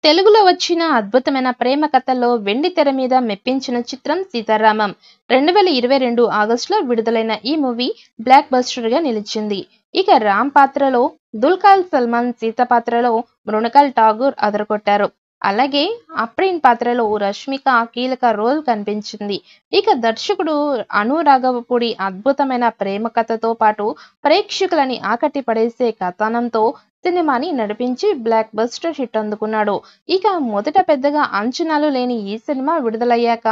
తెలుగులో వచ్చిన అద్భుతమైన ప్రేమ కథల్లో వెండి తెర మీద మెప్పించిన చిత్రం సీతారామం. 2022 ఆగస్టులో విడుదలైన ఈ మూవీ బ్లాక్ బస్టర్ గా నిలిచింది. ఇక రామ్ పాత్రలో దుల్కర్ సల్మాన్, సీత పాత్రలో మృణాల్ ఠాగూర్ అదరగొట్టారు. అలాగే అప్రీన్ పాత్రలో రష్మిక కీలక రోల్ కనిపించింది. ఇక దర్శకుడు అను రాఘవపూడి అద్భుతమైన ప్రేమ కథతో పాటు ప్రేక్షకులని ఆకట్టి పడేసే కథనంతో సినిమాని నడిపించి బ్లాక్ బస్టర్ హిట్ అందుకున్నాడు. ఇక మొదట పెద్దగా అంచనాలు లేని ఈ సినిమా విడుదలయ్యాక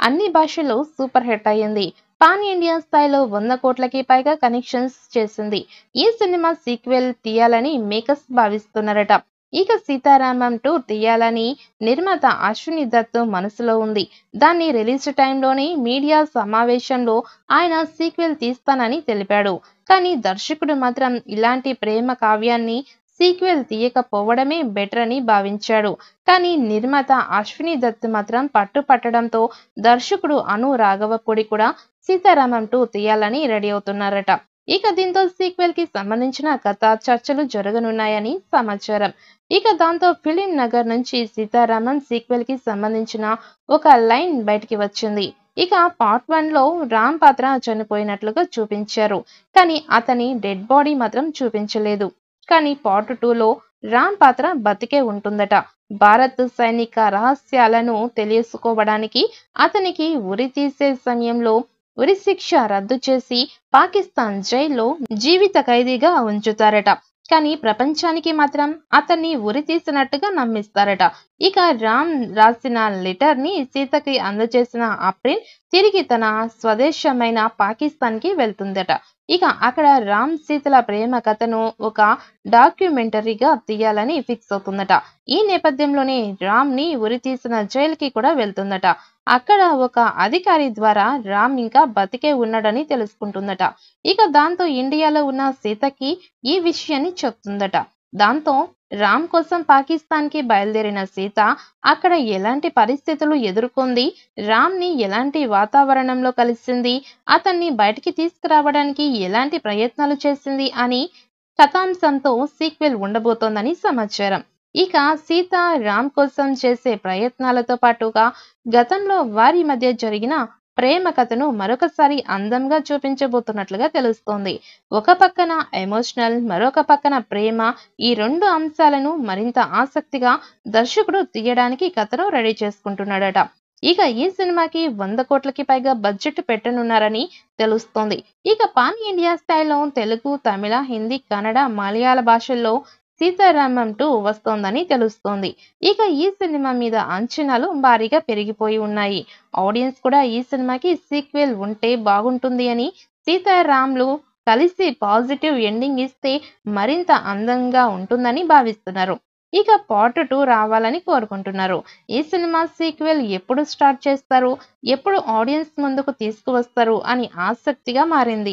అన్ని భాషల్లో సూపర్ హిట్ అయ్యింది. పాన్ ఇండియా స్థాయిలో 100 కోట్లకి పైగా కలెక్షన్స్ చేసింది. ఈ సినిమా సీక్వెల్ తీయాలని మేకర్స్ భావిస్తున్నారట. ఇక సీతారామం 2 తీయాలని నిర్మాత అశ్విని దత్ మనసులో ఉంది. దాన్ని రిలీజ్ టైంలోనే మీడియా సమావేశంలో ఆయన సీక్వెల్ తీస్తానని తెలిపాడు. కానీ దర్శకుడు మాత్రం ఇలాంటి ప్రేమ కావ్యాన్ని సీక్వెల్ తీయకపోవడమే బెటర్ అని భావించాడు. కానీ నిర్మాత అశ్విని దత్ మాత్రం పట్టుపట్టడంతో దర్శకుడు అను రాఘవపూడి కూడా సీతారామం 2 తీయాలని రెడీ అవుతున్నారట. ఇక దీంతో సీక్వెల్ కి సంబంధించిన కథ చర్చలు జరగనున్నాయని సమాచారం. ఇక దాంతో ఫిలిం నగర్ నుంచి సీతారామం సీక్వెల్ కి సంబంధించిన ఒక లైన్ బయటికి వచ్చింది. ఇక పార్ట్ 1 లో రామ్ పాత్ర చనిపోయినట్లుగా చూపించారు. కానీ అతని డెడ్ బాడీ మాత్రం చూపించలేదు. కానీ పార్ట్ 2లో రామ్ పాత్ర బతికే ఉంటుందట. భారత్ సైనిక రహస్యాలను తెలుసుకోవడానికి అతనికి ఉరి తీసే సమయంలో ఉరిశిక్ష రద్దు చేసి పాకిస్తాన్ జైల్లో జీవిత ఖైదీగా ఉంచుతారట. కానీ ప్రపంచానికి మాత్రం అతన్ని ఉరి తీసినట్టుగా నమ్మిస్తారట. ఇక రామ్ రాసిన లెటర్ ని సీతకి అందజేసిన అప్రిన్ తిరిగి తన స్వదేశమైన పాకిస్తాన్ కి వెళ్తుందట. ఇక అక్కడ రామ్ సీతల ప్రేమ కథను ఒక డాక్యుమెంటరీగా తీయాలని ఫిక్స్ అవుతుందట. ఈ నేపథ్యంలోనే రామ్ ని ఉరి తీసిన జైలుకి కూడా వెళ్తుందట. అక్కడ ఒక అధికారి ద్వారా రామ్ ఇంకా బతికే ఉన్నాడని తెలుసుకుంటుందట. ఇక దాంతో ఇండియాలో ఉన్న సీతకి ఈ విషయాన్ని చెప్తుందట. దాంతో రామ్ కోసం పాకిస్తాన్ కి బయలుదేరిన సీత అక్కడ ఎలాంటి పరిస్థితులు ఎదుర్కొంది, రామ్ ని ఎలాంటి వాతావరణంలో కలిసింది, అతన్ని బయటికి తీసుకురావడానికి ఎలాంటి ప్రయత్నాలు చేసింది అని కథాంశంతో సీక్వెల్ ఉండబోతోందని సమాచారం. ఇక సీత రామ్ కోసం చేసే ప్రయత్నాలతో పాటుగా గతంలో వారి మధ్య జరిగిన ప్రేమ కథను మరొకసారి అందంగా చూపించబోతున్నట్లుగా తెలుస్తోంది. ఒక పక్కన ఎమోషనల్, మరొక పక్కన ప్రేమ, ఈ రెండు అంశాలను మరింత ఆసక్తిగా దర్శకుడు తీయడానికి కథను రెడీ చేసుకుంటున్నాడట. ఇక ఈ సినిమాకి 100 కోట్లకి పైగా బడ్జెట్ పెట్టనున్నారని తెలుస్తోంది. ఇక పాన్ ఇండియా స్థాయిలో తెలుగు, తమిళ, హిందీ, కన్నడ, మలయాళ భాషల్లో సీతారామం 2 వస్తోందని తెలుస్తోంది. ఇక ఈ సినిమా మీద అంచనాలు భారీగా పెరిగిపోయి ఉన్నాయి. ఆడియన్స్ కూడా ఈ సినిమాకి సీక్వెల్ ఉంటే బాగుంటుంది అని, సీతారాంలు కలిసి పాజిటివ్ ఎండింగ్ ఇస్తే మరింత అందంగా ఉంటుందని భావిస్తున్నారు. ఇక పార్ట్ 2 రావాలని కోరుకుంటున్నారు. ఈ సినిమా సీక్వెల్ ఎప్పుడు స్టార్ట్ చేస్తారు, ఎప్పుడు ఆడియన్స్ ముందుకు తీసుకువస్తారు అని ఆసక్తిగా మారింది.